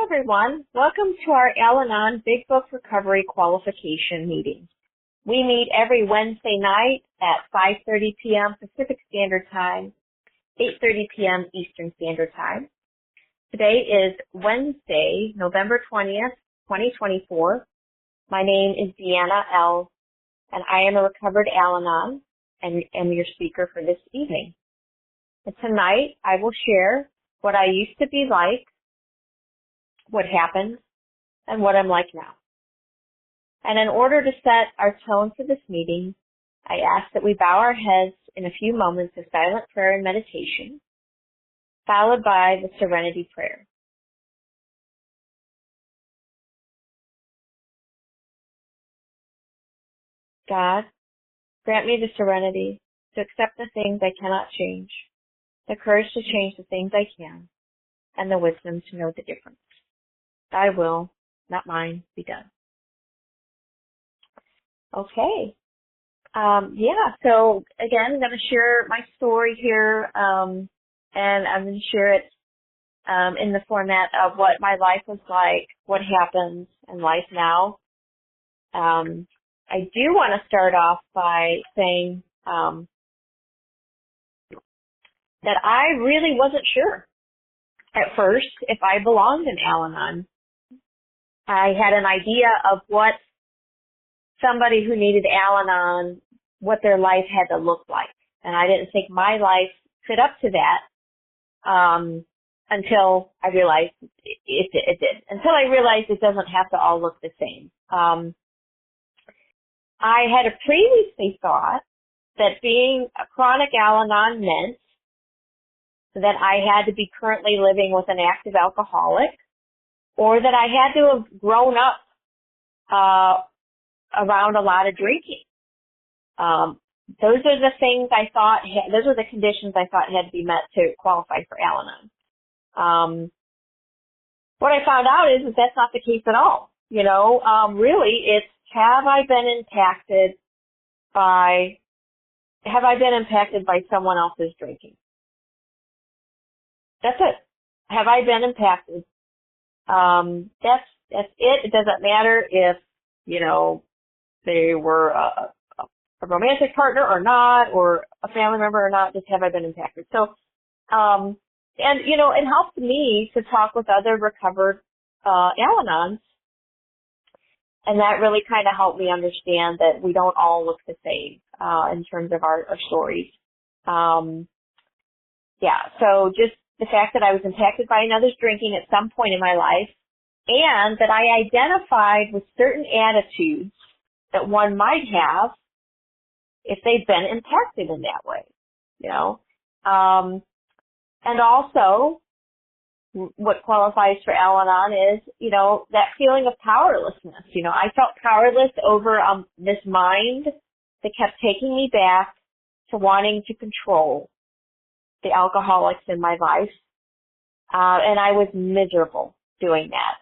everyone. Welcome to our Al-Anon Big Book Recovery Qualification meeting. We meet every Wednesday night at 5:30 p.m. Pacific Standard Time, 8:30 p.m. Eastern Standard Time. Today is Wednesday, November 20th, 2024. My name is DeAna L, and I am a recovered Al-Anon and am your speaker for this evening. And tonight, I will share what I used to be like, what happened, and what I'm like now. And in order to set our tone for this meeting, I ask that we bow our heads in a few moments of silent prayer and meditation, followed by the serenity prayer. God, grant me the serenity to accept the things I cannot change, the courage to change the things I can, and the wisdom to know the difference. Thy will, not mine, be done. Okay. So again, I'm going to share my story here, and I'm going to share it in the format of what my life was like, what happens in life now. I do want to start off by saying that I really wasn't sure at first if I belonged in Al-Anon. I had an idea of what somebody who needed Al-Anon, what their life had to look like. And I didn't think my life fit up to that until I realized it did. Until I realized it doesn't have to all look the same. I had previously thought that being a chronic Al-Anon meant that I had to be currently living with an active alcoholic, or that I had to have grown up around a lot of drinking. Those are the things I thought, those are the conditions I thought had to be met to qualify for Al-Anon. What I found out is that that's not the case at all. Really, it's have I been impacted by someone else's drinking? That's it. Have I been impacted? That's it. It doesn't matter if, they were a romantic partner or not, or a family member or not, just have I been impacted. So, it helped me to talk with other recovered Al-Anons, and that really kind of helped me understand that we don't all look the same in terms of our stories. So just the fact that I was impacted by another's drinking at some point in my life, and that I identified with certain attitudes that one might have if they've been impacted in that way, and also what qualifies for Al-Anon is, that feeling of powerlessness. I felt powerless over this mind that kept taking me back to wanting to control the alcoholics in my life, and I was miserable doing that.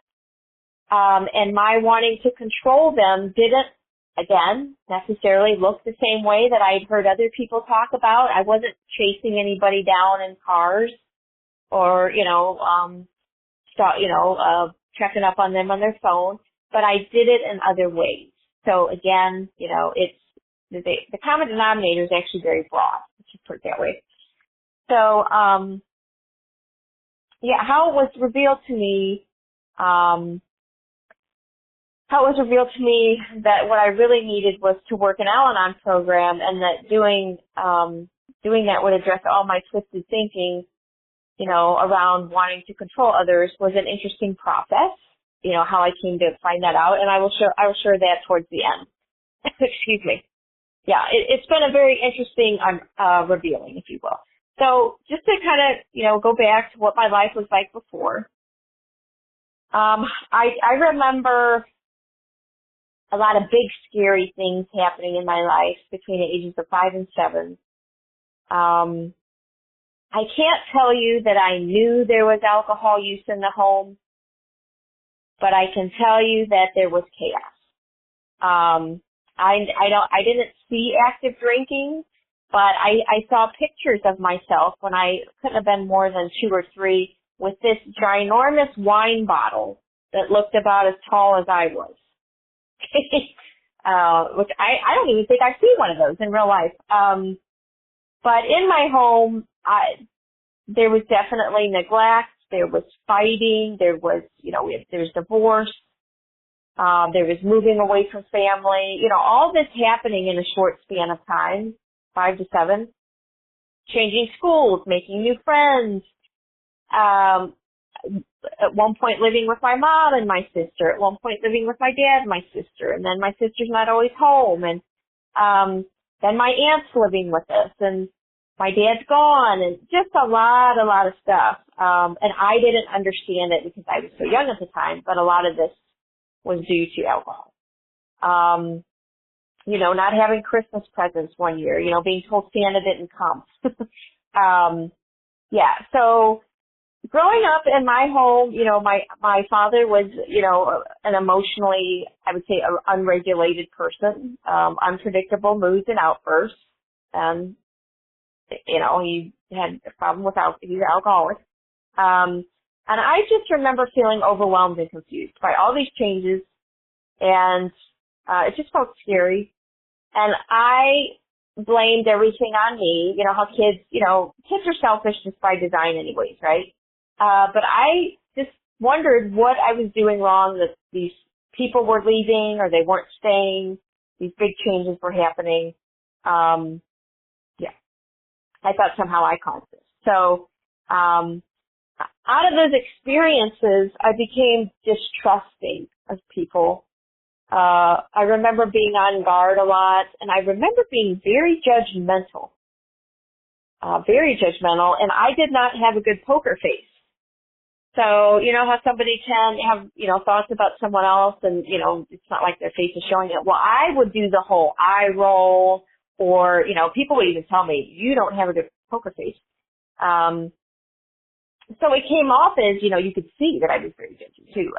And my wanting to control them didn't, again, necessarily look the same way that I'd heard other people talk about. I wasn't chasing anybody down in cars or, checking up on them on their phone, but I did it in other ways. So again, it's, the common denominator is actually very broad, let's just put it that way. So, how it was revealed to me, that what I really needed was to work an Al-Anon program, and that doing that would address all my twisted thinking, around wanting to control others was an interesting process, how I came to find that out, and I will share that towards the end. Excuse me. Yeah, it's been a very interesting revealing, if you will. So just to kind of, go back to what my life was like before, I remember a lot of big, scary things happening in my life between the ages of 5 and 7. I can't tell you that I knew there was alcohol use in the home, but I can tell you that there was chaos. I didn't see active drinking, but I saw pictures of myself when I couldn't have been more than 2 or 3 with this ginormous wine bottle that looked about as tall as I was. Which I don't even think I've seen one of those in real life. But in my home, there was definitely neglect. There was fighting. There was, there was divorce. There was moving away from family. All this happening in a short span of time, 5 to 7. Changing schools, making new friends. At one point living with my mom and my sister. At one point living with my dad and my sister. And then my sister's not always home. And then my aunt's living with us. And my dad's gone. And just a lot of stuff. And I didn't understand it because I was so young at the time. But a lot of this was due to alcohol. Not having Christmas presents one year. Being told Santa didn't come. So growing up in my home, my father was, an emotionally, I would say, unregulated person, unpredictable moods and outbursts. He had a problem with he's an alcoholic. And I just remember feeling overwhelmed and confused by all these changes, and it just felt scary. And I blamed everything on me. How kids are selfish just by design anyways, right? But I just wondered what I was doing wrong, that these people were leaving or they weren't staying. These big changes were happening. I thought somehow I caused this. So out of those experiences, I became distrusting of people. I remember being on guard a lot, and I remember being very judgmental, and I did not have a good poker face. So, how somebody can have, thoughts about someone else and, it's not like their face is showing it. Well, I would do the whole eye roll, or, people would even tell me, you don't have a good poker face. So it came off as, you could see that I was very judgy too.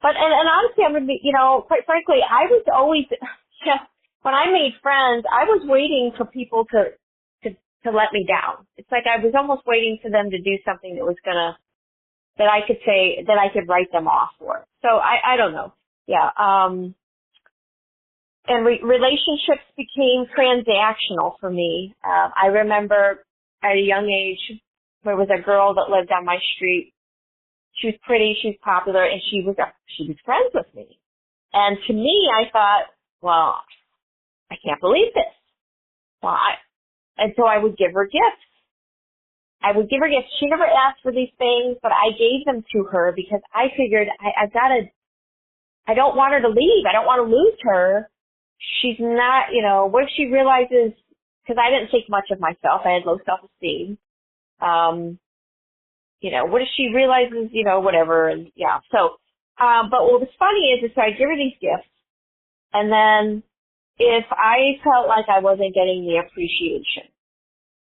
But honestly, I'm gonna be, quite frankly, I was always, when I made friends, I was waiting for people to let me down. It's like I was almost waiting for them to do something that I could say, that I could write them off for. So I don't know. Yeah. And relationships became transactional for me. I remember at a young age, there was a girl that lived on my street. She was pretty, she was popular, and she was friends with me. And to me, I thought, well, I can't believe this. And so I would give her gifts. She never asked for these things, but I gave them to her because I figured I don't want her to leave. I don't want to lose her. She's not, what if she realizes, because I didn't think much of myself. I had low self-esteem. What if she realizes, whatever, and yeah. So, but what was funny is so I give her these gifts, and then if I felt like I wasn't getting the appreciation,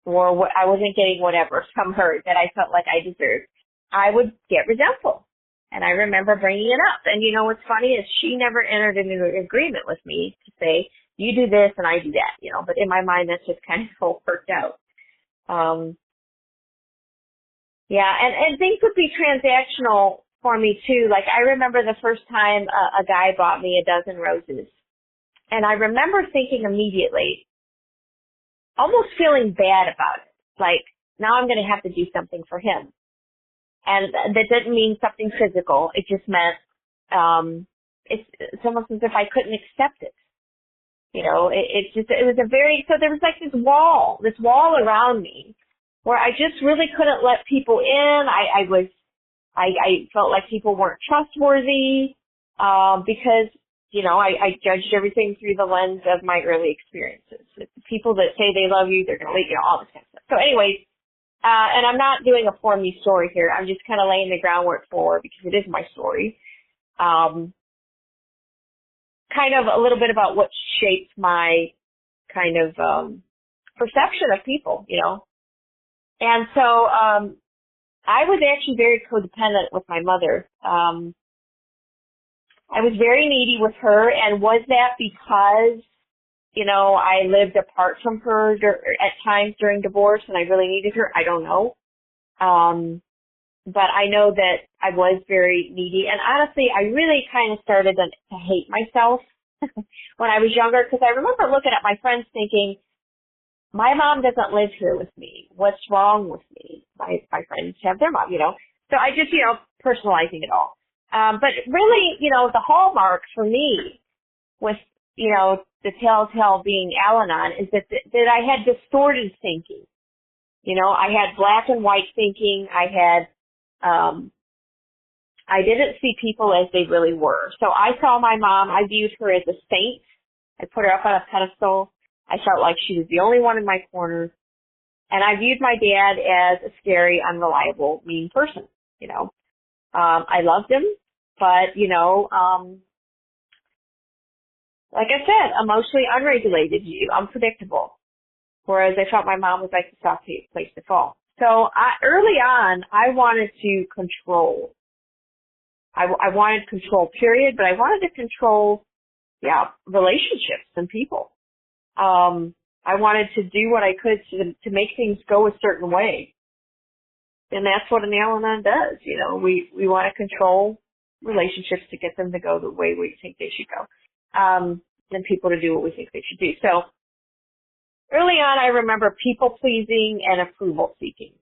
or I wasn't getting whatever from her that I felt like I deserved, I would get resentful. And I remember bringing it up. And what's funny is she never entered into an agreement with me to say, you do this and I do that, but in my mind that's just kind of all worked out. And things would be transactional for me too. Like I remember the first time a guy bought me a dozen roses. And I remember thinking immediately, almost feeling bad about it. Like, now I'm going to have to do something for him. And that didn't mean something physical. It just meant, it's almost as if I couldn't accept it. It was so there was like this wall around me where I just really couldn't let people in. I felt like people weren't trustworthy, because, I judged everything through the lens of my early experiences. People that say they love you, they're going to leave you, all this kind of stuff. So anyways, and I'm not doing a for me story here. I'm just kind of laying the groundwork for, because it is my story. Kind of a little bit about what shaped my kind of perception of people, And so I was actually very codependent with my mother. I was very needy with her, and was that because, I lived apart from her at times during divorce and I really needed her? I don't know. But I know that I was very needy. And honestly, I really kind of started to hate myself when I was younger, because I remember looking at my friends thinking, my mom doesn't live here with me. What's wrong with me? My friends have their mom, So I just, personalizing it all. But really, the hallmark for me with, the telltale being Al-Anon is that I had distorted thinking. I had black and white thinking. I didn't see people as they really were. So I saw my mom, I viewed her as a saint. I put her up on a pedestal. I felt like she was the only one in my corner. And I viewed my dad as a scary, unreliable, mean person, I loved him, but, like I said, emotionally unregulated, unpredictable. Whereas I felt my mom was like the soft place to fall. So early on, I wanted to control. I wanted control, period, but I wanted to control, relationships and people. I wanted to do what I could to make things go a certain way. And that's what an Al-Anon does. We want to control relationships to get them to go the way we think they should go. And people to do what we think they should do. So early on, I remember people pleasing and approval seeking.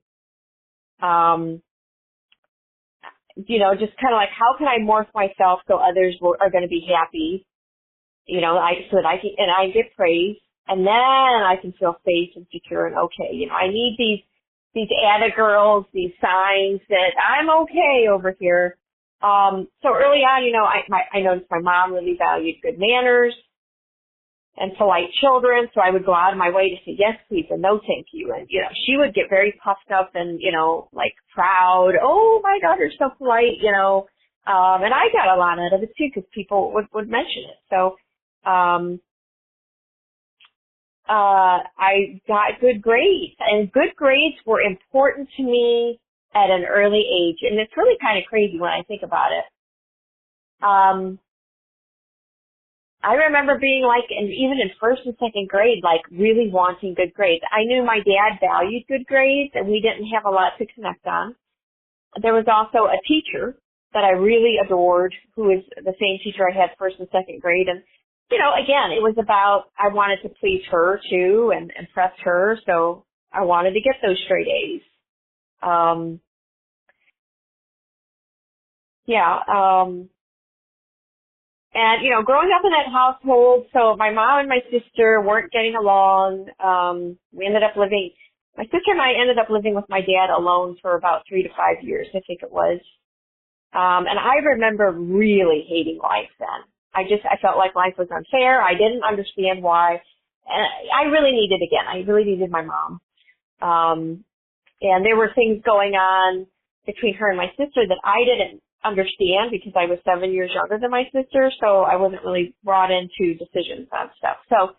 Just kind of like, how can I morph myself so others are going to be happy? So that I get praise, and then I can feel safe and secure and okay. I need these added girls, these signs that I'm okay over here. So early on, I noticed my mom really valued good manners and polite children, so I would go out of my way to say yes, please, and no, thank you. And, she would get very puffed up and, like proud. Oh, my daughter's so polite, and I got a lot out of it, too, because people would mention it. So I got good grades, and good grades were important to me at an early age, and it's really kind of crazy when I think about it. I remember being like, and even in first and second grade, like really wanting good grades. I knew my dad valued good grades, and we didn't have a lot to connect on. There was also a teacher that I really adored, who was the same teacher I had first and second grade. And, again, it was about, I wanted to please her too and impress her. So I wanted to get those straight A's. And, growing up in that household, so my mom and my sister weren't getting along. My sister and I ended up living with my dad alone for about 3 to 5 years, I think it was. And I remember really hating life then. I felt like life was unfair. I didn't understand why. And I really needed my mom. And there were things going on between her and my sister that I didn't understand because I was 7 years younger than my sister, so I wasn't really brought into decisions on stuff. So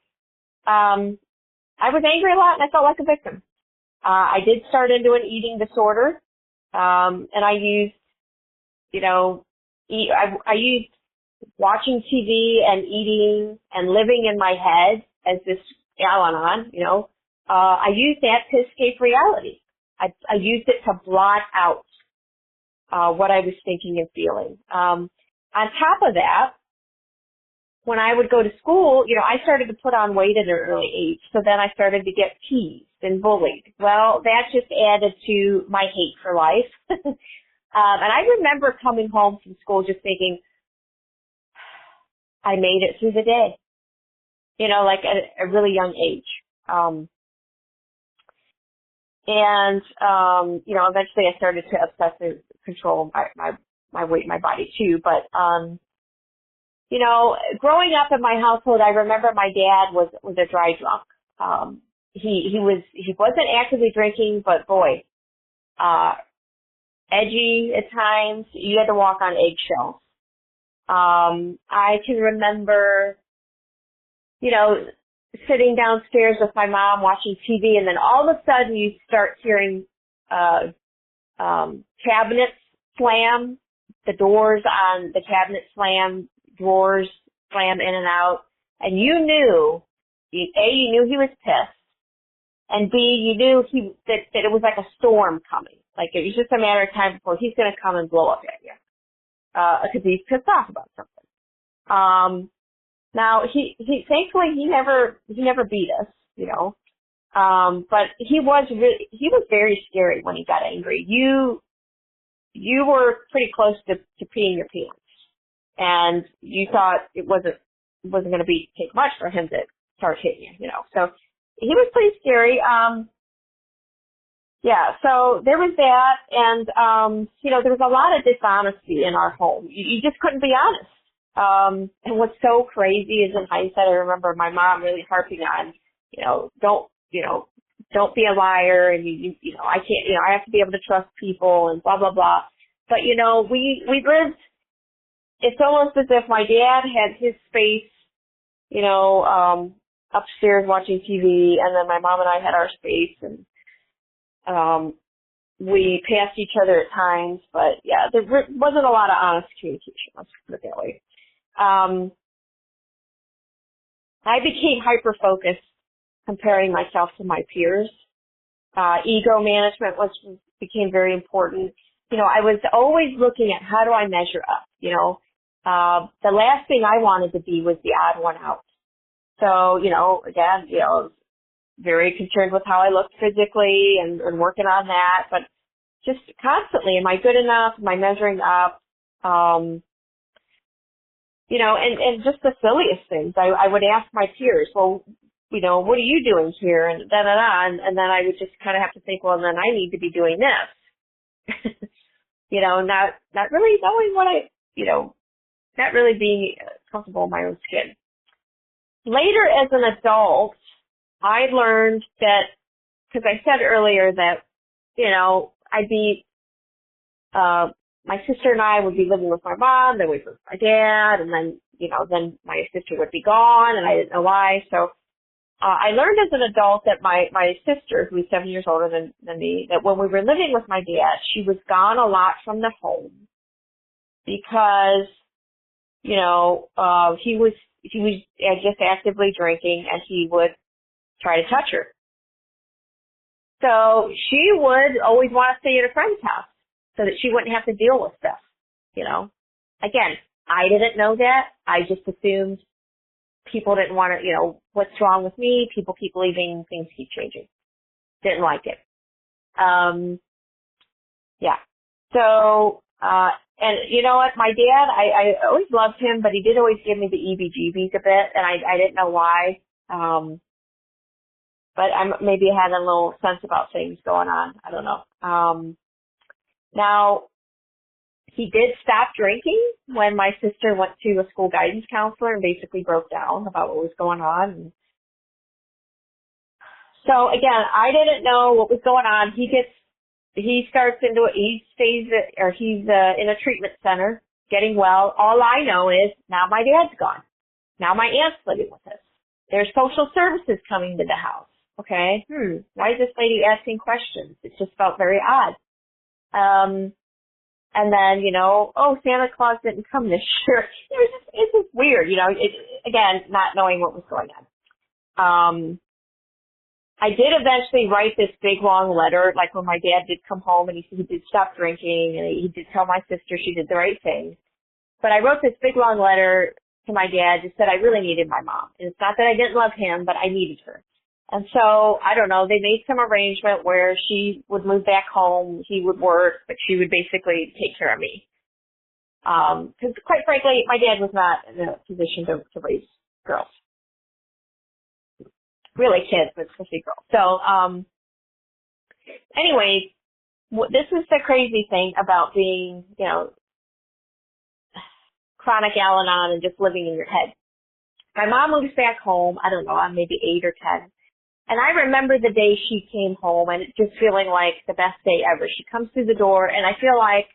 I was angry a lot, and I felt like a victim. I did start into an eating disorder, and I used, I used watching TV and eating and living in my head as this Al-Anon, I used that to escape reality. I used it to blot out what I was thinking and feeling. On top of that, when I would go to school, I started to put on weight at an early age. So then I started to get teased and bullied. Well, that just added to my hate for life. And I remember coming home from school just thinking, I made it through the day, like at a really young age. Eventually I started to obsessively control my weight, my body too. But, growing up in my household, I remember my dad was a dry drunk. He wasn't actively drinking, but boy, edgy at times. You had to walk on eggshells. I can remember, sitting downstairs with my mom watching TV, and then all of a sudden you start hearing cabinets slam, the doors on the cabinet slam, drawers slam in and out, and you knew he was pissed, and B, you knew that it was like a storm coming. Like it was just a matter of time before he's going to come and blow up at you, because he's pissed off about something. Now thankfully he never beat us, you know. But he was very scary when he got angry. You were pretty close to peeing your pants, and you thought it wasn't going to take much for him to start hitting you, you know. So he was pretty scary. Yeah, so there was that, and, you know, there was a lot of dishonesty in our home. You just couldn't be honest. And what's so crazy is in hindsight, I remember my mom really harping on, don't be a liar, and you know, I can't, I have to be able to trust people and blah, blah, blah. But, we lived, it's almost as if my dad had his space, upstairs watching TV, and then my mom and I had our space, and we passed each other at times, but yeah, there wasn't a lot of honest communication, let's put it that way. I became hyper-focused comparing myself to my peers. Ego management became very important. I was always looking at how do I measure up, the last thing I wanted to be was the odd one out. So, again, very concerned with how I looked physically and working on that, but just constantly, am I good enough? Am I measuring up? And just the silliest things. I would ask my peers, well, what are you doing here? And and then I would just kind of have to think, well, then I need to be doing this. Not really knowing what not really being comfortable in my own skin. Later as an adult, I learned that, because I said earlier that, I'd be, my sister and I would be living with my mom, then we'd live with my dad, and then, then my sister would be gone, and I didn't know why. So I learned as an adult that my sister, who was 7 years older than me, that when we were living with my dad, she was gone a lot from the home because, he was just actively drinking, and he would try to touch her. So she would always want to stay at a friend's house so that she wouldn't have to deal with stuff, Again, I didn't know that. I just assumed people didn't want to, what's wrong with me? People keep leaving, things keep changing. Didn't like it. Yeah. So, and you know what? My dad, I always loved him, but he did always give me the EBGBs a bit, and I didn't know why. But maybe I had a little sense about things going on. I don't know. Now, he did stop drinking when my sister went to a school guidance counselor and basically broke down about what was going on. So again, I didn't know what was going on. He's in a treatment center, getting well. All I know is now my dad's gone. Now my aunt's living with us. There's social services coming to the house. Okay, why is this lady asking questions? It just felt very odd. And then, Santa Claus didn't come this year. It's just weird, again, not knowing what was going on. I did eventually write this big, long letter, like when my dad did come home and he did stop drinking, and he did tell my sister she did the right thing. But I wrote this big, long letter to my dad, just said I really needed my mom. And it's not that I didn't love him, but I needed her. And so, I don't know, they made some arrangement where she would move back home, he would work, but she would basically take care of me. Because quite frankly, my dad was not in a position to raise girls. Really kids, but especially girls. So, anyways, this is the crazy thing about being, chronic Al-Anon and just living in your head. My mom moves back home, I don't know, I'm maybe 8 or 10. And I remember the day she came home, and it just feeling like the best day ever. She comes through the door, and I feel like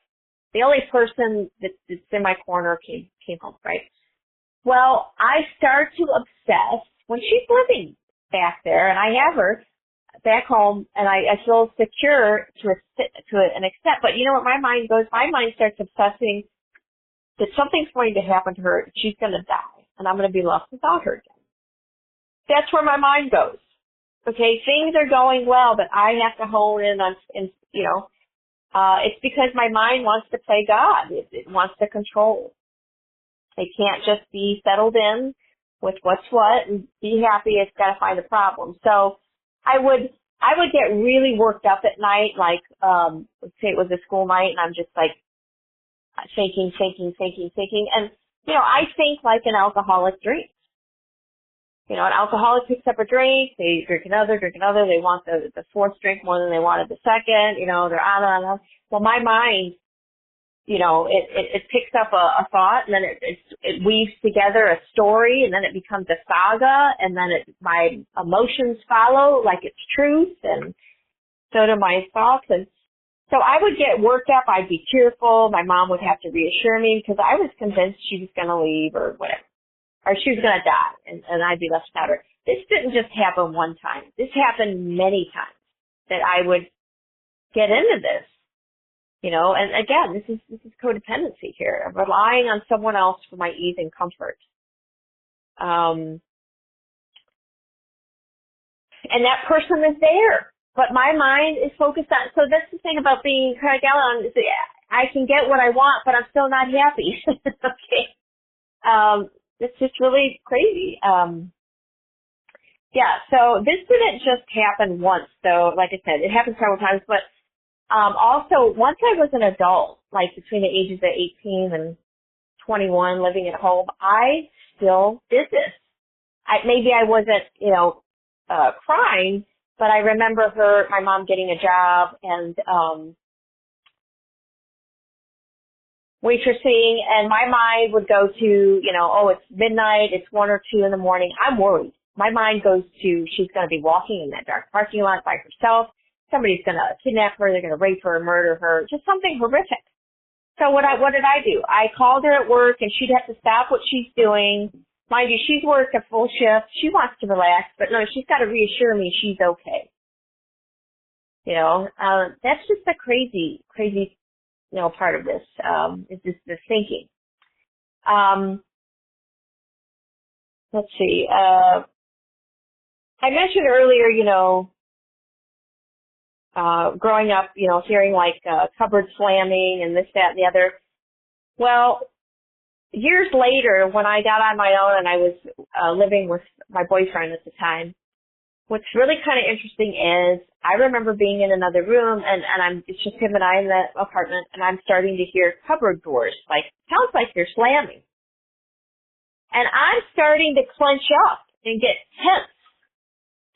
the only person that's in my corner came home, right? Well, I start to obsess when she's living back there, and I have her back home, and I feel secure to an extent. But you know what my mind goes? My mind starts obsessing that something's going to happen to her. She's going to die, and I'm going to be left without her again. That's where my mind goes. Okay, things are going well, but I have to hone in on, It's because my mind wants to play God. It wants to control. It can't just be settled in with what's what and be happy. It's got to find a problem. So I would get really worked up at night, like, let's say it was a school night and I'm just like thinking. And, I think like an alcoholic drinks. An alcoholic picks up a drink, they drink another, they want the fourth drink more than they wanted the second, they're on and on. Well, my mind, it picks up a thought and then it weaves together a story and then it becomes a saga and then my emotions follow like it's truth and so do my thoughts. And so I would get worked up, I'd be tearful, my mom would have to reassure me because I was convinced she was going to leave or whatever. Or she was going to die, and I'd be left without her. This didn't just happen one time. This happened many times that I would get into this, and again, this is codependency here. I'm relying on someone else for my ease and comfort. And that person is there, but my mind is focused on, so that's the thing about being chronic Al-Anon, is that I can get what I want, but I'm still not happy. Okay. It's just really crazy. So this didn't just happen once. So like I said, it happened several times, but also once I was an adult, like between the ages of 18 and 21 living at home, I still did this. Maybe I wasn't, crying, but I remember my mom getting a job and waitressing, and my mind would go to, it's midnight, it's 1 or 2 in the morning. I'm worried. My mind goes to, she's going to be walking in that dark parking lot by herself. Somebody's going to kidnap her. They're going to rape her, murder her, just something horrific. So what did I do? I called her at work, and she'd have to stop what she's doing. Mind you, she's worked a full shift. She wants to relax, but no, she's got to reassure me she's okay. That's just a crazy part of this, is just the thinking. Let's see. I mentioned earlier, growing up, hearing like cupboard slamming and this, that, and the other. Well, years later, when I got on my own and I was living with my boyfriend at the time, what's really kind of interesting is I remember being in another room and it's just him and I in the apartment and I'm starting to hear cupboard doors, sounds like they're slamming. And I'm starting to clench up and get tense.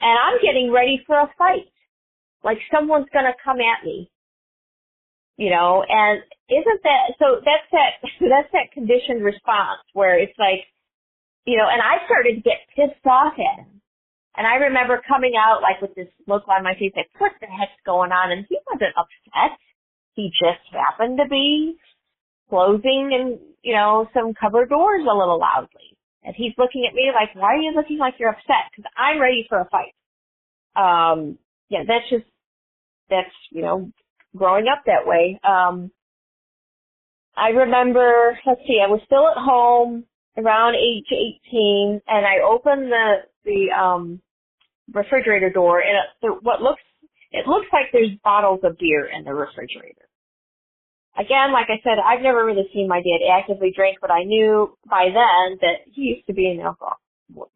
And I'm getting ready for a fight. Like someone's going to come at me. And isn't that, so that's that conditioned response where it's like, and I started to get pissed off at him. And I remember coming out with this look on my face, like, what the heck's going on? And he wasn't upset. He just happened to be closing and, some cupboard doors a little loudly. And he's looking at me like, why are you looking like you're upset? Because I'm ready for a fight. That's growing up that way. I remember, I was still at home around age 18, and I opened the refrigerator door, and it looks like there's bottles of beer in the refrigerator. Again, like I said, I've never really seen my dad actively drink, but I knew by then that he used to be an alcoholic.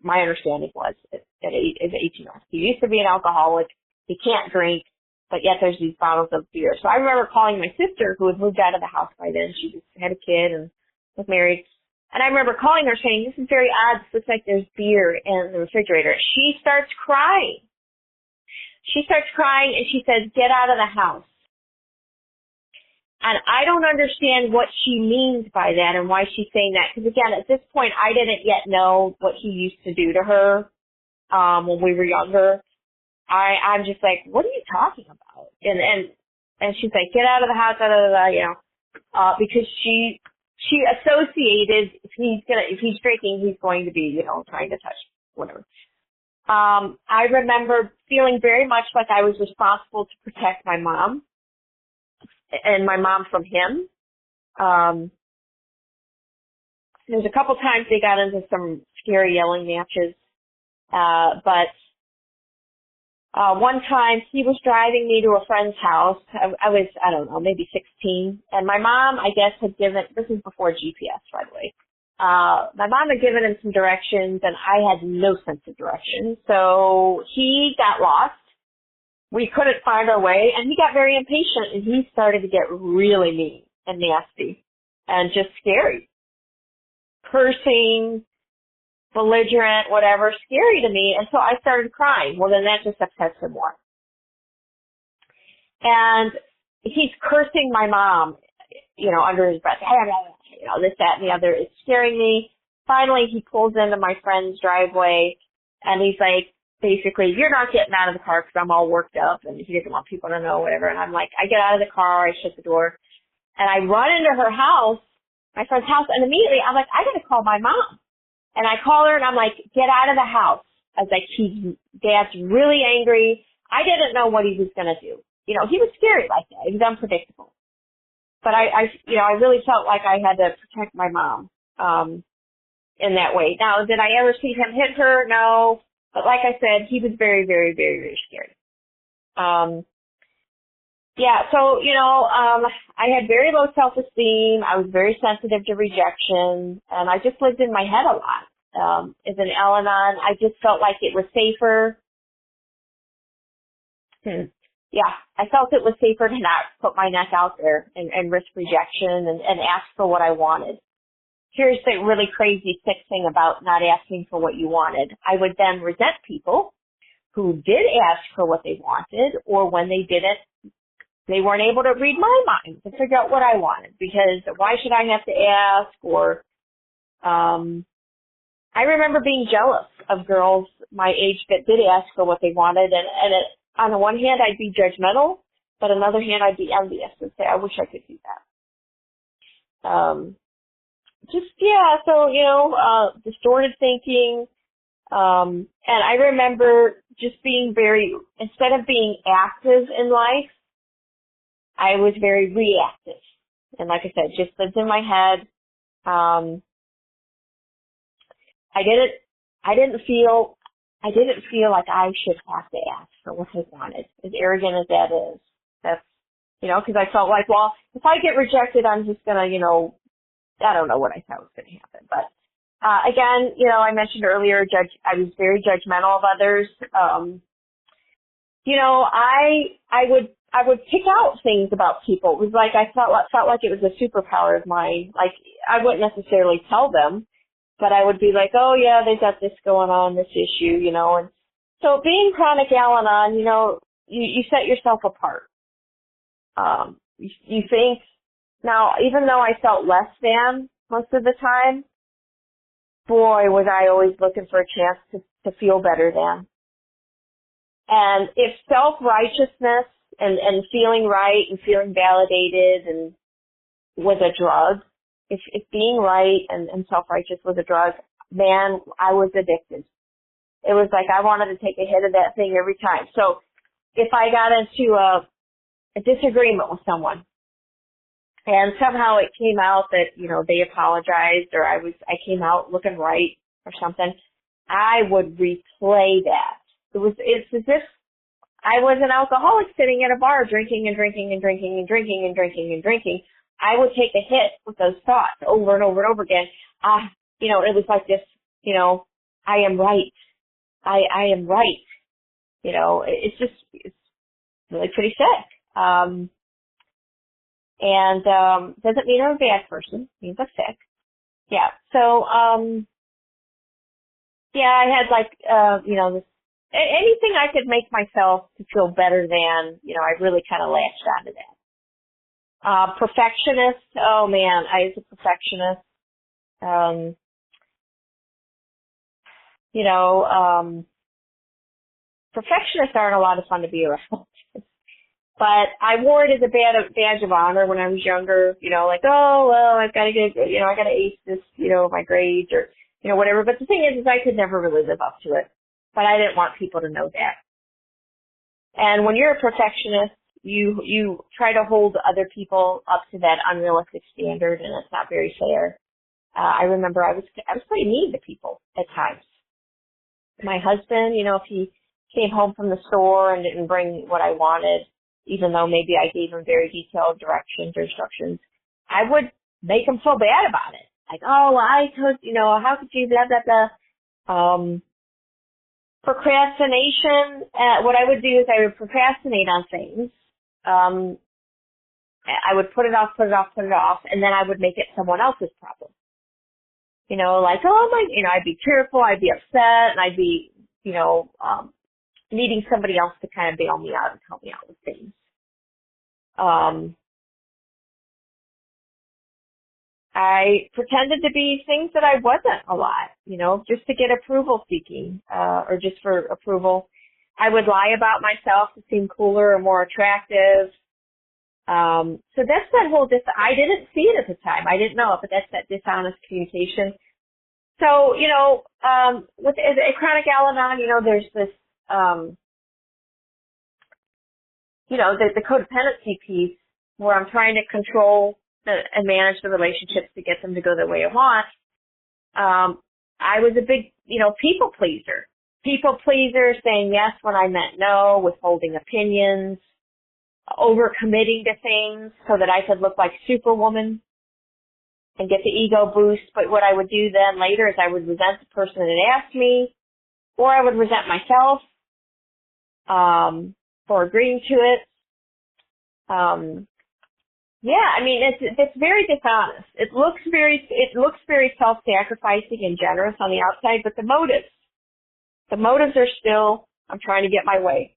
My understanding was at 18, he used to be an alcoholic. He can't drink, but yet there's these bottles of beer. So I remember calling my sister, who had moved out of the house by then. She just had a kid and was married. And I remember calling her saying, this is very odd. This looks like there's beer in the refrigerator. She starts crying. And she says, get out of the house. And I don't understand what she means by that and why she's saying that. Because, again, at this point, I didn't yet know what he used to do to her when we were younger. I'm just like, what are you talking about? And she's like, get out of the house, because she associated if he's drinking, he's going to be, trying to touch whatever. I remember feeling very much like I was responsible to protect my mom and my mom from him. There's a couple times they got into some scary yelling matches, but One time he was driving me to a friend's house. I was, I don't know, maybe 16. And my mom, I guess, had given, this is before GPS, by the way. My mom had given him some directions and I had no sense of direction. So he got lost. We couldn't find our way and he got very impatient and he started to get really mean and nasty and just scary. Cursing, belligerent, whatever, scary to me. And so I started crying. Well, then that just upsets him more. And he's cursing my mom, under his breath, this, that, and the other. It's scaring me. Finally, he pulls into my friend's driveway and he's like, basically, you're not getting out of the car because I'm all worked up and he doesn't want people to know, whatever. And I'm like, I get out of the car, I shut the door, and I run into her house, my friend's house, and immediately I'm like, I got to call my mom. And I call her and I'm like, get out of the house. I was like, Dad's really angry. I didn't know what he was going to do. He was scary like that. He was unpredictable. But I really felt like I had to protect my mom, in that way. Now, did I ever see him hit her? No. But like I said, he was very, very, very, very scary. I had very low self-esteem. I was very sensitive to rejection, and I just lived in my head a lot. As an Al-Anon, I just felt like it was safer. Yeah, I felt it was safer to not put my neck out there and risk rejection and ask for what I wanted. Here's the really crazy, sick thing about not asking for what you wanted. I would then resent people who did ask for what they wanted, or when they didn't, they weren't able to read my mind to figure out what I wanted, because why should I have to ask? Or I remember being jealous of girls my age that did ask for what they wanted, and on the one hand, I'd be judgmental, but on the other hand, I'd be envious and say, I wish I could do that. Distorted thinking. And I remember just being instead of being active in life, I was very reactive. And like I said, just lived in my head. I didn't feel like I should have to ask for what I wanted, as arrogant as that is. That's, because I felt like, well, if I get rejected, I'm just going to, I don't know what I thought was going to happen. But, again, I mentioned earlier, I was very judgmental of others. I would pick out things about people. It was like I felt like it was a superpower of mine. Like, I wouldn't necessarily tell them, but I would be like, oh yeah, they've got this going on, this issue, and so being chronic Al-Anon, you set yourself apart. You think, now, even though I felt less than most of the time, boy, was I always looking for a chance to feel better than. And if self-righteousness and feeling right and feeling validated and was a drug, if being right and self-righteous was a drug, man, I was addicted. It was like I wanted to take a hit of that thing every time. So if I got into a disagreement with someone and somehow it came out that, they apologized or I came out looking right or something, I would replay that. It's as if I was an alcoholic sitting at a bar drinking and drinking and drinking and drinking and drinking and drinking. I would take a hit with those thoughts over and over and over again. It was like this, I am right. I am right. It's really pretty sick. Doesn't mean I'm a bad person. It means I'm sick. Yeah. So, I had this, anything I could make myself to feel better than, I really kind of latched onto that. Perfectionist. Oh man, I was a perfectionist. Perfectionists aren't a lot of fun to be around. But I wore it as a badge of honor when I was younger, like, oh, well, I've got to get, I got to ace this, my grades or, whatever. But the thing is I could never really live up to it. But I didn't want people to know that. And when you're a perfectionist, you try to hold other people up to that unrealistic standard, and it's not very fair. I remember I was pretty mean to people at times. My husband, if came home from the store and didn't bring what I wanted, even though maybe I gave them very detailed directions or instructions, I would make them feel bad about it. Like, oh, I told, how could you, blah, blah, blah. Procrastination, what I would do is I would procrastinate on things. I would put it off, and then I would make it someone else's problem. Like, oh my, I'd be tearful, I'd be upset, and I'd be, needing somebody else to kind of bail me out and help me out with things. I pretended to be things that I wasn't a lot, just to get approval seeking, or just for approval. I would lie about myself to seem cooler or more attractive. So that's that whole, I didn't see it at the time. I didn't know it, but that's that dishonest communication. So, with a chronic Al-Anon, there's this, the codependency piece where I'm trying to control and manage the relationships to get them to go the way I want. I was a big, people pleaser. People pleaser, saying yes when I meant no, withholding opinions, overcommitting to things so that I could look like Superwoman and get the ego boost. But what I would do then later is I would resent the person that asked me, or I would resent myself for agreeing to it. It's very dishonest. It looks very self-sacrificing and generous on the outside, but the motives are still, I'm trying to get my way.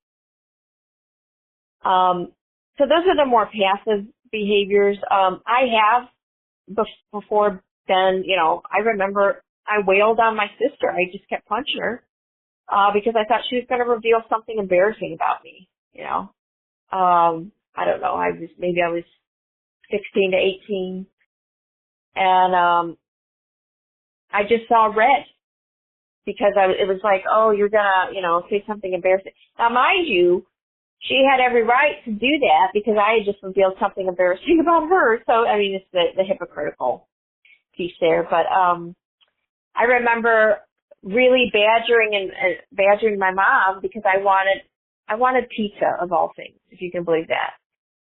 So those are the more passive behaviors. I have before then, I remember I wailed on my sister. I just kept punching her, because I thought she was going to reveal something embarrassing about me, I don't know. I was 16 to 18, and I just saw red because it was like, oh, you're gonna, say something embarrassing. Now, mind you, she had every right to do that because I had just revealed something embarrassing about her. So, it's the hypocritical piece there. But I remember really badgering my mom because I wanted pizza of all things, if you can believe that.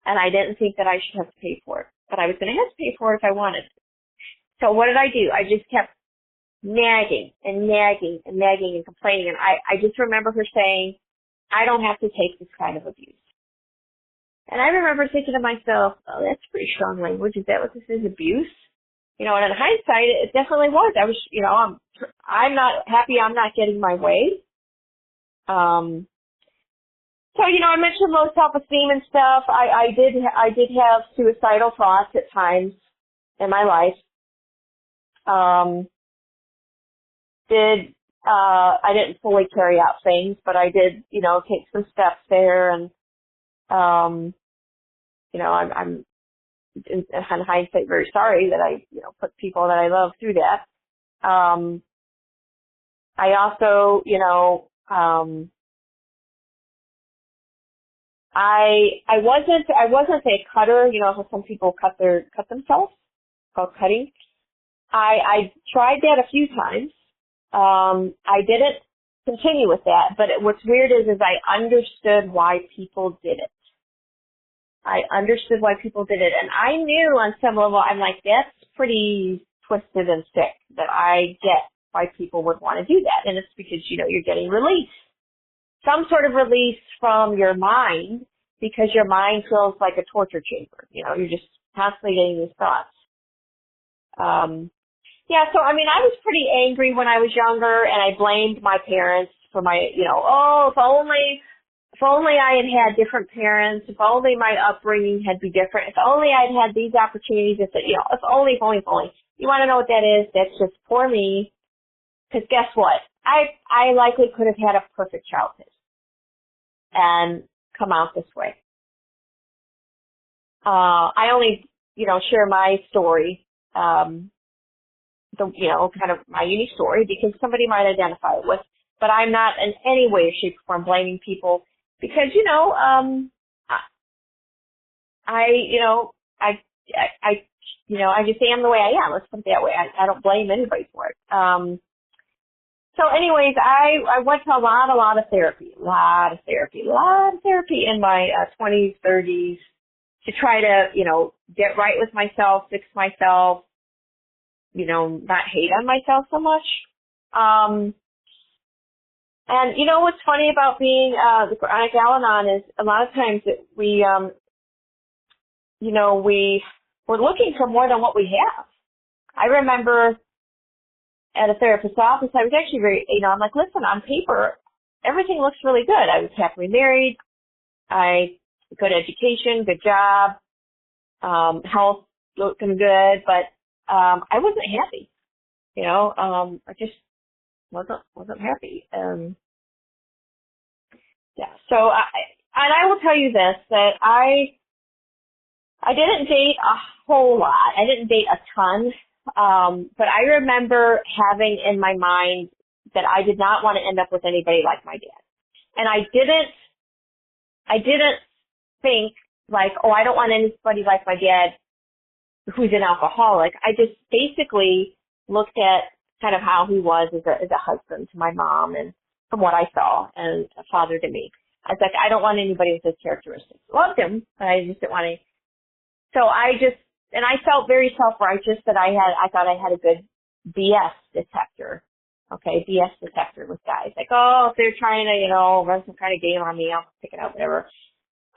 And I didn't think that I should have to pay for it, but I was going to have to pay for it if I wanted it. So what did I do? I just kept nagging and complaining. And I just remember her saying, I don't have to take this kind of abuse. And I remember thinking to myself, oh, that's pretty strong language. Is that what this is, abuse? And in hindsight, it definitely was. I was, I'm not happy I'm not getting my way. So, I mentioned low self-esteem and stuff. I did have suicidal thoughts at times in my life. I didn't fully carry out things, but I did, take some steps there. And, I'm in hindsight very sorry that I, put people that I love through that. I also, I wasn't a cutter, how some people cut themselves, called cutting. I tried that a few times. I didn't continue with that, but what's weird is I understood why people did it. I understood why people did it, and I knew on some level, I'm like, that's pretty twisted and sick, that I get why people would want to do that, and it's because, you're getting release. Some sort of release from your mind, because your mind feels like a torture chamber. You're just constantly getting these thoughts. So, I was pretty angry when I was younger, and I blamed my parents for my, if only I had different parents, if only my upbringing had been different, if only I'd had these opportunities, if only. You want to know what that is? That's just poor me. Because guess what? I likely could have had a perfect childhood and come out this way. I only, share my story, kind of my unique story, because somebody might identify it with, but I'm not in any way, shape, or form blaming people because, I just am the way I am. Let's put it that way. I don't blame anybody for it. So anyways, I went to a lot of therapy in my 20s, 30s to try to, get right with myself, fix myself, not hate on myself so much. And what's funny about being the chronic Al-Anon is a lot of times that we're looking for more than what we have. I remember at a therapist's office, I was actually I'm like, listen, on paper, everything looks really good. I was happily married. Good education, good job, health looking good, but I wasn't happy. I just wasn't happy. Yeah. So I will tell you this, that I didn't date a whole lot. I didn't date a ton. But I remember having in my mind that I did not want to end up with anybody like my dad. And I didn't think like, oh, I don't want anybody like my dad who's an alcoholic. I just basically looked at kind of how he was as a husband to my mom and from what I saw, and a father to me. I was like, I don't want anybody with his characteristics. Loved him, but I just didn't want any. So I felt very self-righteous that I thought I had a good BS detector. Okay, BS detector with guys. Like, oh, if they're trying to, run some kind of game on me, I'll pick it up, whatever.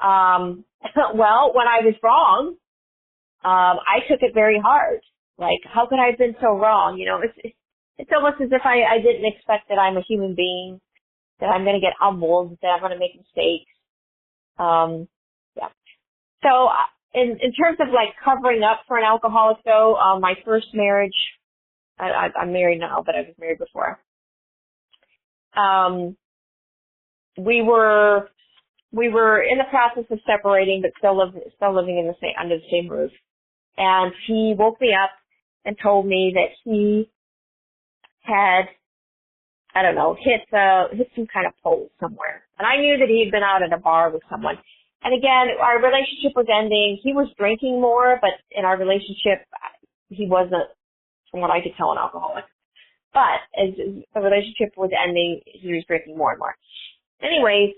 Well, when I was wrong, I took it very hard. Like, how could I have been so wrong? It's almost as if I didn't expect that I'm a human being, that I'm going to get humbled, that I'm going to make mistakes. Yeah. So in terms of like covering up for an alcoholic though, my first marriage, I'm married now, but I was married before. We were in the process of separating, but still living under the same roof. And he woke me up and told me that he had, I don't know, hit some kind of pole somewhere. And I knew that he had been out at a bar with someone. And again, our relationship was ending. He was drinking more, but in our relationship, he wasn't, from what I could tell, an alcoholic. But as the relationship was ending, he was drinking more and more. Anyways,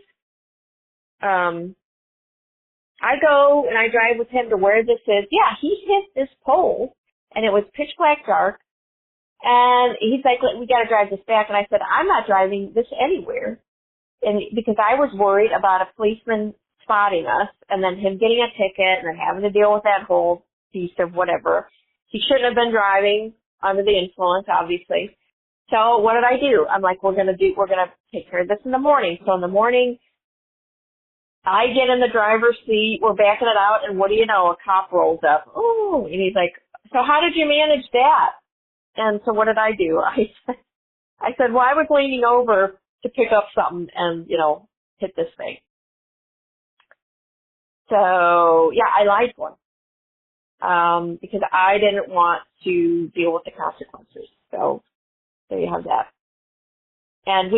I go and I drive with him to where this is. Yeah, he hit this pole, and it was pitch black dark. And he's like, we got to drive this back. And I said, I'm not driving this anywhere. And because I was worried about a policeman spotting us and then him getting a ticket and then having to deal with that whole piece of whatever. He shouldn't have been driving under the influence, obviously. So what did I do? I'm like, we're going to take care of this in the morning. So in the morning, I get in the driver's seat, we're backing it out, and what do you know, a cop rolls up. Oh, and he's like, so how did you manage that? And so what did I do? I said, well, I was leaning over to pick up something and, hit this thing. So, yeah, I lied to him because I didn't want to deal with the consequences. So there you have that. And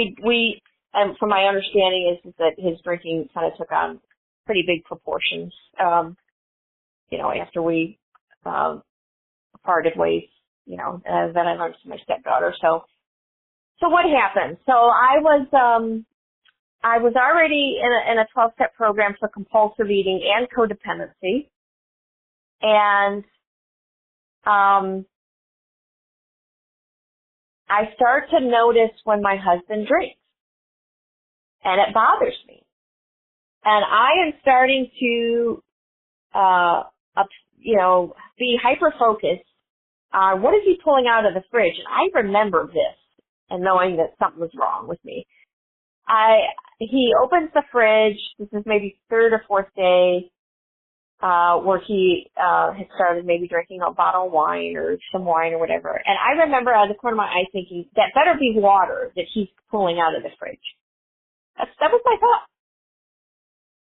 and from my understanding is that his drinking kind of took on pretty big proportions, after we parted ways, then I learned from my stepdaughter. So what happened? So I was already in a 12-step program for compulsive eating and codependency. And I start to notice when my husband drinks. And it bothers me. And I am starting to, be hyper-focused on what is he pulling out of the fridge. And I remember this and knowing that something was wrong with me. He opens the fridge. This is maybe third or fourth day, where he, had started maybe drinking a bottle of wine or some wine or whatever. And I remember out of the corner of my eye thinking, that better be water that he's pulling out of the fridge. That was my thought.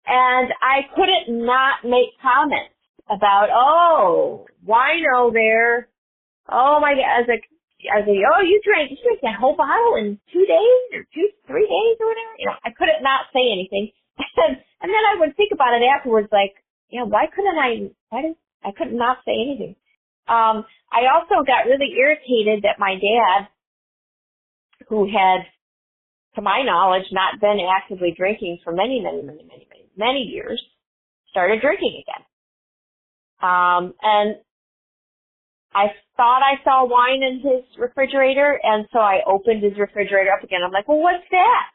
And I couldn't not make comments about, oh, wino there. Oh my God. I was like, oh, you drank that whole bottle in 2 days or 3 days or whatever. I couldn't not say anything. And then I would think about it afterwards, like, why I couldn't not say anything. I also got really irritated that my dad who had, to my knowledge, not been actively drinking for many years, started drinking again. And I thought I saw wine in his refrigerator, and so I opened his refrigerator up again. I'm like, well, what's that?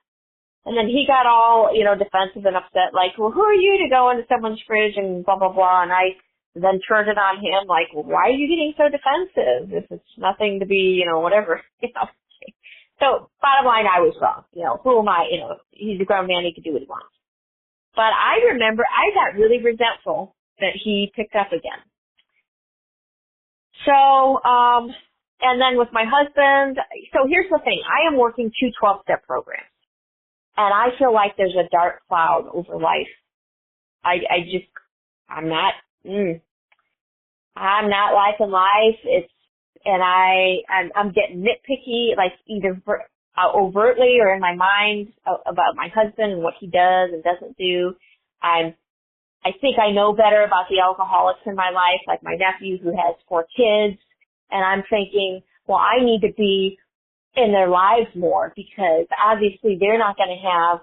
And then he got all, defensive and upset, like, well, who are you to go into someone's fridge and blah, blah, blah. And I then turned it on him, like, well, why are you getting so defensive? If it's nothing to be, whatever, So bottom line, I was wrong. Who am I? He's a grown man. He can do what he wants. But I remember I got really resentful that he picked up again. So, and then with my husband, so here's the thing. I am working 2 12-step programs. And I feel like there's a dark cloud over life. I'm not liking life. I'm getting nitpicky, like either overtly or in my mind about my husband and what he does and doesn't do. I think I know better about the alcoholics in my life, like my nephew who has 4 kids, and I'm thinking, well, I need to be in their lives more because obviously they're not going to have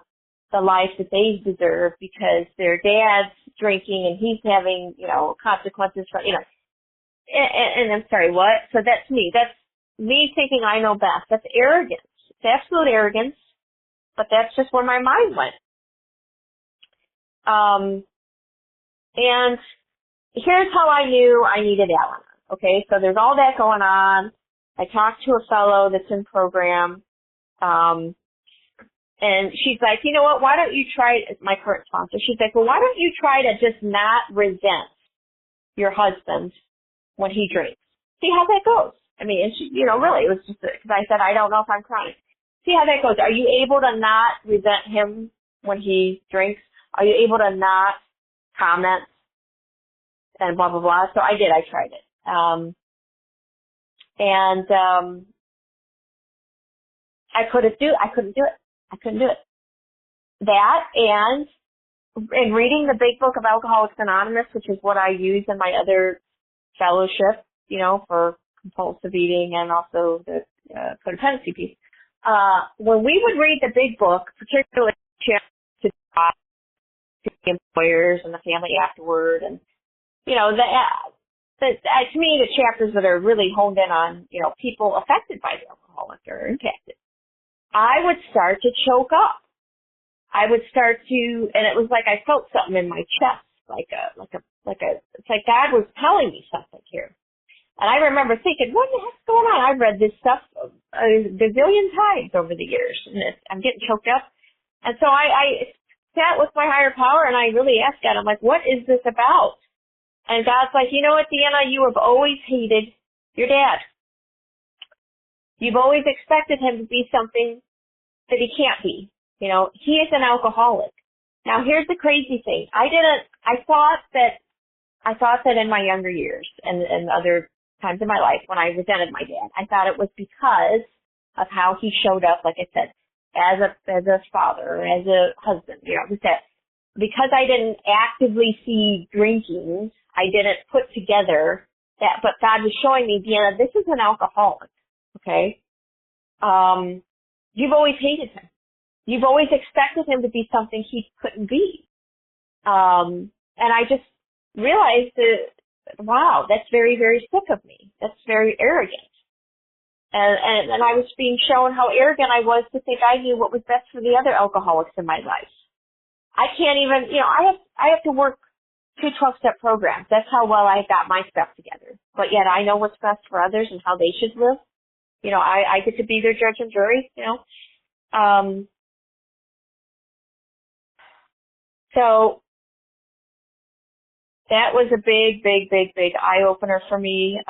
the life that they deserve because their dad's drinking and he's having, consequences for, and I'm sorry, what? So that's me. That's me thinking I know best. That's arrogance. It's absolute arrogance, but that's just where my mind went. And here's how I knew I needed Al-Anon. Okay, so there's all that going on. I talked to a fellow that's in program, and she's like, you know what, why don't you try, my current sponsor, she's like, well, why don't you try to just not resent your husband when he drinks? See how that goes. I mean, and she, really, it was just because I said, I don't know if I'm crying. See how that goes. Are you able to not resent him when he drinks? Are you able to not comment and blah, blah, blah? So I did. I tried it. I couldn't do it. I couldn't do it. That and in reading the big book of Alcoholics Anonymous, which is what I use in my other fellowship, for compulsive eating and also the codependency piece. When we would read the big book, particularly to the employers and the family afterward, and to me, the chapters that are really honed in on, people affected by the alcoholic or impacted, I would start to choke up. I would start to, and it was like I felt something in my chest, it's like God was telling me something here. And I remember thinking, what the heck's going on? I've read this stuff a gazillion times over the years, and I'm getting choked up. And so I sat with my higher power, and I really asked God, I'm like, what is this about? And God's like, you know what, DeAna, you have always hated your dad. You've always expected him to be something that he can't be. He is an alcoholic. Now, here's the crazy thing. I thought that in my younger years and other times in my life when I resented my dad, I thought it was because of how he showed up, like I said, as a father, as a husband, because I didn't actively see drinking, I didn't put together that, but God was showing me, DeAna, this is an alcoholic, okay? You've always hated him. You've always expected him to be something he couldn't be. And I just realized that, wow, that's very, very sick of me. That's very arrogant. And I was being shown how arrogant I was to think I knew what was best for the other alcoholics in my life. I can't even, I have to work 2 12-step programs. That's how well I got my stuff together. But yet I know what's best for others and how they should live. I get to be their judge and jury, So that was a big, big, big, big eye-opener for me.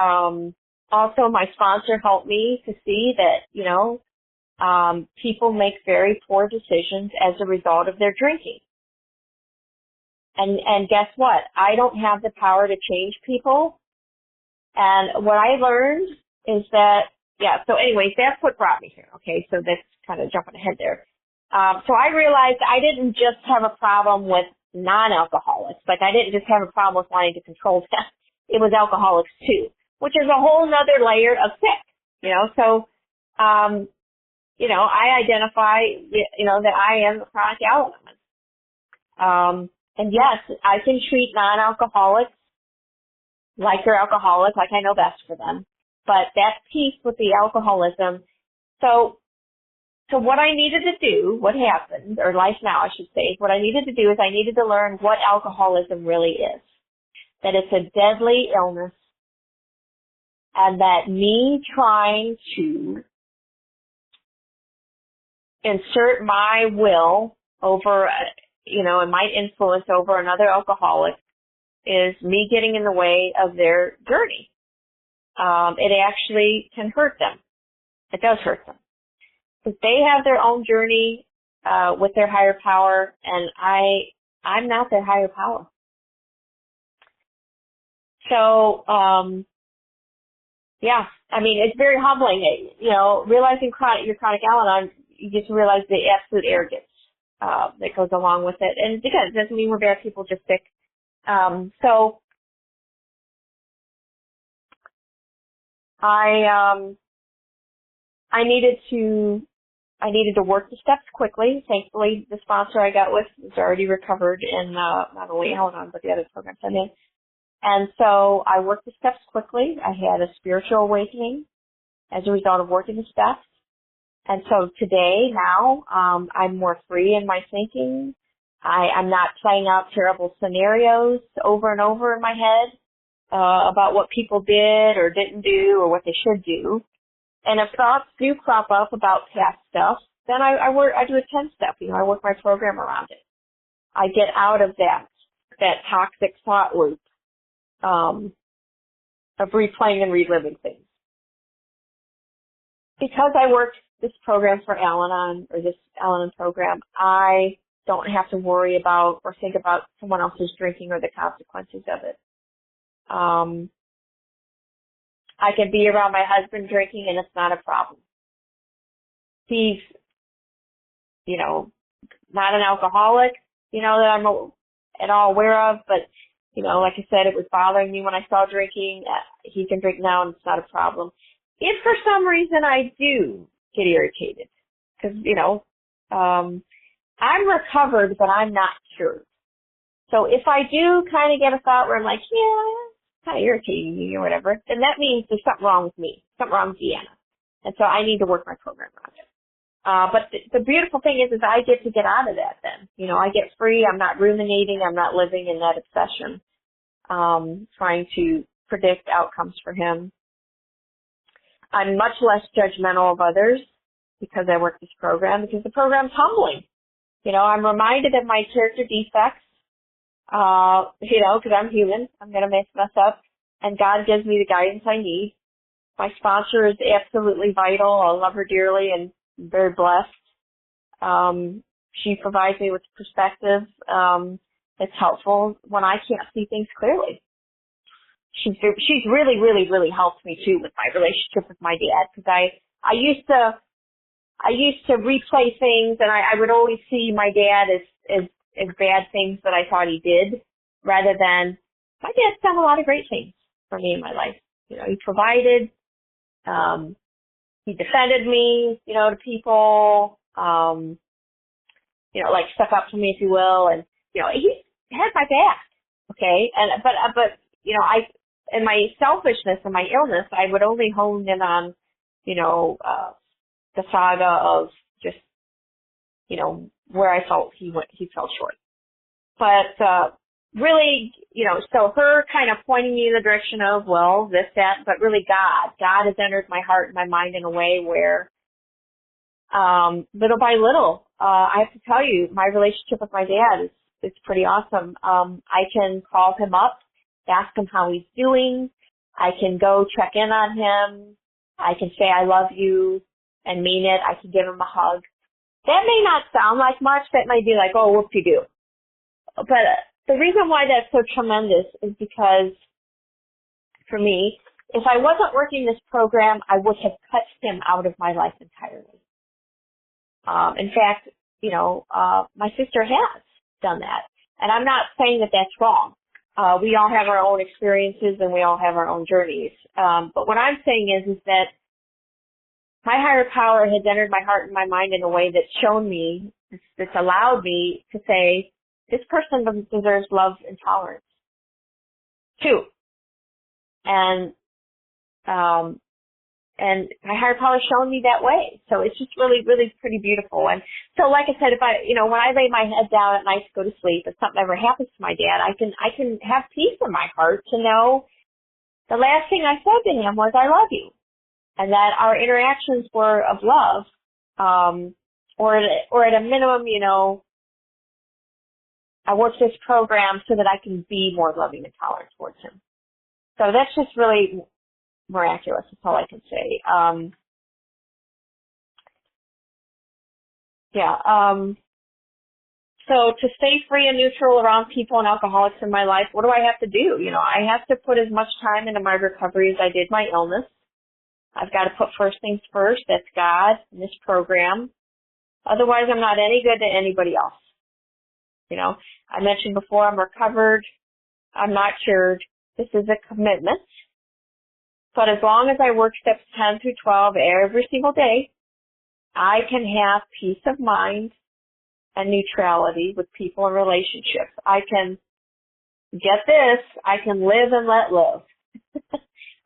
Also, my sponsor helped me to see that, people make very poor decisions as a result of their drinking. And guess what? I don't have the power to change people. And what I learned is that, so anyways, that's what brought me here. Okay, so that's kind of jumping ahead there. So I realized I didn't just have a problem with non-alcoholics. Like I didn't just have a problem with wanting to control them. It was alcoholics too, which is a whole nother layer of sick, So I identify, that I am a chronic Al-Anon. And yes, I can treat non-alcoholics like they're alcoholic, like I know best for them. But that piece with the alcoholism, so what I needed to do, what happened, or life now I should say, what I needed to do is I needed to learn what alcoholism really is. That it's a deadly illness, and that me trying to insert my will over, and my influence over another alcoholic is me getting in the way of their journey. It actually can hurt them. It does hurt them. Because they have their own journey with their higher power, and I'm not their higher power. So, yeah, I mean, it's very humbling. Realizing you're chronic Al-Anon, you just realize the absolute arrogance that goes along with it. And again, it doesn't mean we're bad people, just sick. So I needed to work the steps quickly. Thankfully, the sponsor I got with was already recovered in not only Al-Anon but the other programs I'm in. And so I worked the steps quickly. I had a spiritual awakening as a result of working the steps. And so today, now, I'm more free in my thinking. I'm not playing out terrible scenarios over and over in my head about what people did or didn't do or what they should do. And if thoughts do crop up about past stuff, then I do a 10-step. I work my program around it. I get out of that toxic thought loop of replaying and reliving things. Because I worked this program for Al-Anon, or this Al-Anon program, I don't have to worry about or think about someone else's drinking or the consequences of it. I can be around my husband drinking and it's not a problem. He's, not an alcoholic, that I'm at all aware of, but, like I said, it was bothering me when I saw drinking. He can drink now and it's not a problem. If for some reason I do get irritated, because, I'm recovered, but I'm not cured. So if I do kind of get a thought where I'm like, yeah, kind of irritating me or whatever, then that means there's something wrong with me, something wrong with DeAna. And so I need to work my program around it. But the beautiful thing is I get to get out of that then. I get free. I'm not ruminating. I'm not living in that obsession, trying to predict outcomes for him. I'm much less judgmental of others because I work this program, because the program's humbling. I'm reminded of my character defects, because I'm human. I'm going to mess up. And God gives me the guidance I need. My sponsor is absolutely vital. I love her dearly and very blessed. She provides me with perspective that's helpful when I can't see things clearly. She's really, really, really helped me too with my relationship with my dad, because I used to replay things, and I would always see my dad as bad things that I thought he did, rather than my dad's done a lot of great things for me in my life. He provided, he defended me, to people, like stuck up for me, if you will, and he had my back, okay, and but in my selfishness and my illness, I would only hone in on, the saga of just, where I felt he fell short. But really, so her kind of pointing me in the direction of, well, this, that, but really God has entered my heart and my mind in a way where, little by little, I have to tell you, my relationship with my dad is pretty awesome. I can call him up, ask him how he's doing. I can go check in on him. I can say I love you and mean it. I can give him a hug. That may not sound like much. That might be like, oh, whoop-de-doo. But the reason why that's so tremendous is because, for me, if I wasn't working this program, I would have cut him out of my life entirely. In fact, my sister has done that. And I'm not saying that that's wrong. We all have our own experiences and we all have our own journeys. But what I'm saying is that my higher power has entered my heart and my mind in a way that's shown me, that's allowed me to say, this person deserves love and tolerance too. And my higher power has shown me that way. So it's just really, really pretty beautiful. And so, like I said, if when I lay my head down at night to go to sleep, if something ever happens to my dad, I can have peace in my heart to know the last thing I said to him was, I love you. And that our interactions were of love, or at a minimum, I worked this program so that I can be more loving and tolerant towards him. So that's just really miraculous. That's all I can say. So to stay free and neutral around people and alcoholics in my life, what do I have to do? I have to put as much time into my recovery as I did my illness. I've got to put first things first. That's God and this program. Otherwise, I'm not any good to anybody else. I mentioned before, I'm recovered. I'm not cured. This is a commitment. But as long as I work steps 10 through 12 every single day, I can have peace of mind and neutrality with people and relationships. I can get this. I can live and let live.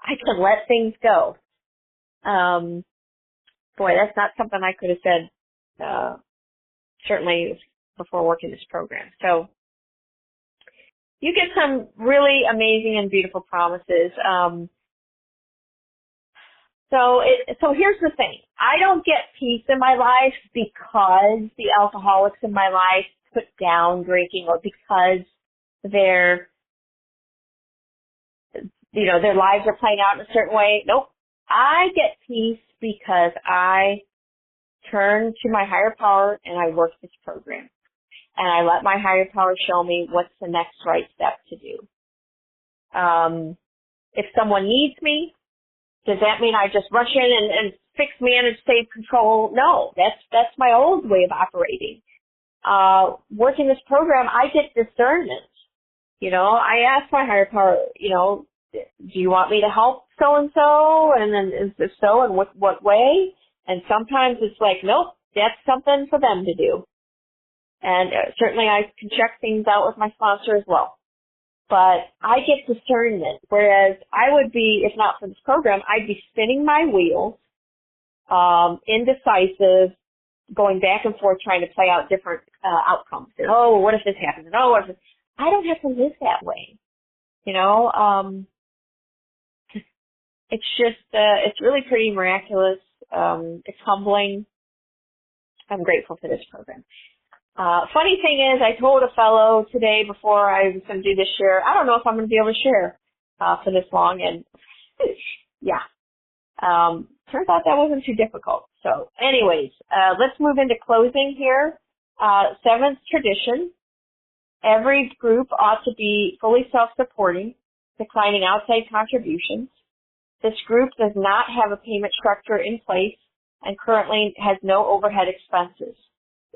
I can let things go. Boy, that's not something I could have said, certainly before working this program. So you get some really amazing and beautiful promises. So here's the thing. I don't get peace in my life because the alcoholics in my life put down drinking or because their lives are playing out in a certain way. Nope. I get peace because I turn to my higher power and I work this program. And I let my higher power show me what's the next right step to do. If someone needs me, does that mean I just rush in and fix, manage, save, control? No, that's my old way of operating. Working this program, I get discernment. I ask my higher power, do you want me to help so-and-so? And then if so, in what way? And sometimes it's like, nope, that's something for them to do. And certainly I can check things out with my sponsor as well. But I get discernment, whereas I would be, if not for this program, I'd be spinning my wheels, indecisive, going back and forth trying to play out different outcomes. And, what if this happens? And, what if this? I don't have to live that way. It's just, it's really pretty miraculous. It's humbling. I'm grateful for this program. Funny thing is, I told a fellow today before I was going to do this share, I don't know if I'm going to be able to share for this long, and yeah, turns out that wasn't too difficult. So anyways, let's move into closing here. Seventh tradition, every group ought to be fully self-supporting, declining outside contributions. This group does not have a payment structure in place and currently has no overhead expenses.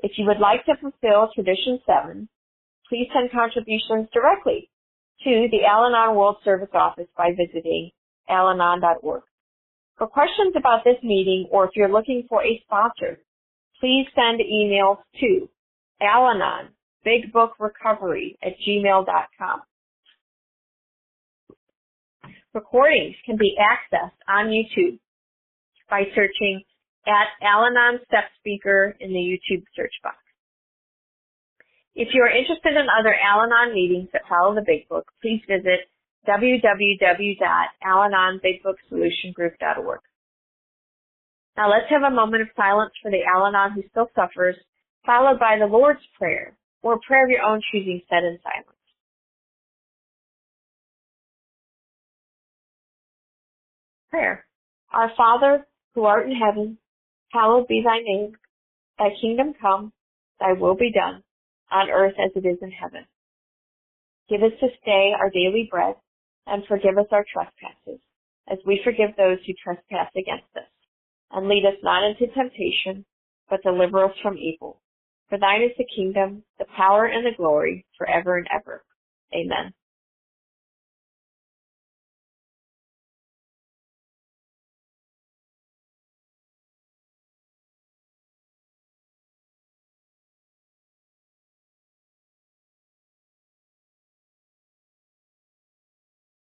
If you would like to fulfill Tradition 7, please send contributions directly to the Al-Anon World Service Office by visiting alanon.org. For questions about this meeting or if you're looking for a sponsor, please send emails to Al-Anon, bigbookrecovery@gmail.com. Recordings can be accessed on YouTube by searching at Al-Anon Step Speaker in the YouTube search box. If you are interested in other Al-Anon meetings that follow the Big Book, please visit www.alanonbigbooksolutiongroup.org. Now let's have a moment of silence for the Al-Anon who still suffers, followed by the Lord's Prayer, or a prayer of your own choosing said in silence. Prayer. Our Father, who art in heaven, hallowed be thy name. Thy kingdom come, thy will be done, on earth as it is in heaven. Give us this day our daily bread, and forgive us our trespasses, as we forgive those who trespass against us. And lead us not into temptation, but deliver us from evil. For thine is the kingdom, the power, and the glory, forever and ever. Amen.